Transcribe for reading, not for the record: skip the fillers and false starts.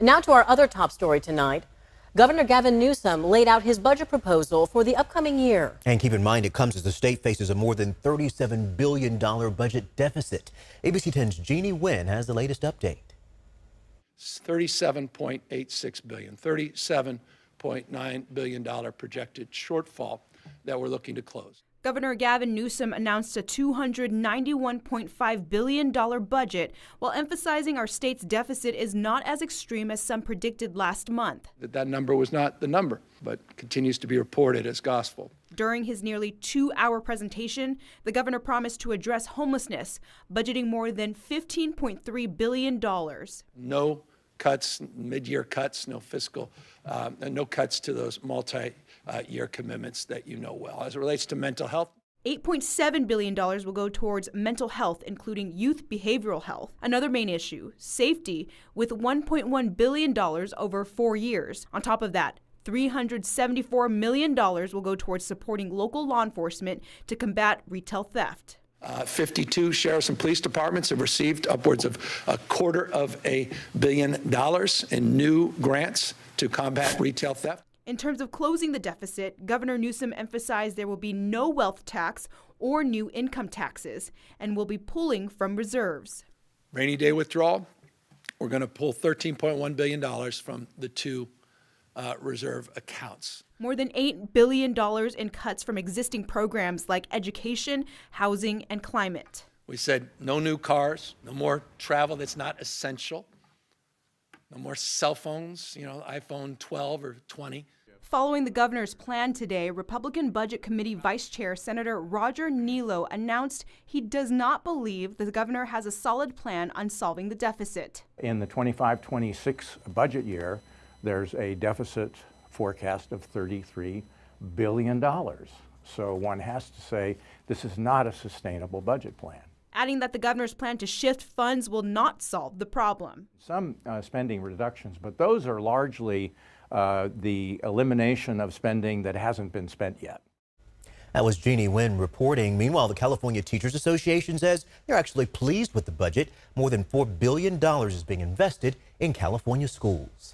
Now to our other top story tonight. Governor Gavin Newsom laid out his budget proposal for the upcoming year. And keep in mind, it comes as the state faces a more than $37 billion budget deficit. ABC 10's Jeannie Nguyen has the latest update. It's $37.86 billion, $37.9 billion projected shortfall that we're looking to close. Governor Gavin Newsom announced a $291.5 billion budget while emphasizing our state's deficit is not as extreme as some predicted last month. That number was not the number, but continues to be reported as gospel. During his nearly 2-hour presentation, the governor promised to address homelessness, budgeting more than $15.3 billion. No cuts, mid-year cuts, no fiscal, no cuts to those multi-year commitments that you know well. As it relates to mental health, $8.7 billion will go towards mental health, including youth behavioral health. Another main issue, safety, with $1.1 billion over 4 years. On top of that, $374 million will go towards supporting local law enforcement to combat retail theft. 52 sheriffs and police departments have received upwards of $250 million in new grants to combat retail theft. In terms of closing the deficit, Governor Newsom emphasized there will be no wealth tax or new income taxes and will be pulling from reserves. Rainy day withdrawal, we're going to pull $13.1 billion from the two reserve accounts. More than $8 billion in cuts from existing programs like education, housing, and climate. We said no new cars, no more travel that's not essential, no more cell phones, iPhone 12 or 20. Following the governor's plan today, Republican Budget Committee Vice Chair Senator Roger Nilo announced he does not believe the governor has a solid plan on solving the deficit. In the 25-26 budget year, there's a deficit forecast of $33 billion. So one has to say this is not a sustainable budget plan. Adding that the governor's plan to shift funds will not solve the problem. Some spending reductions, but those are largely the elimination of spending that hasn't been spent yet. That was Jeannie Nguyen reporting. Meanwhile, the California Teachers Association says they're actually pleased with the budget. More than $4 billion is being invested in California schools.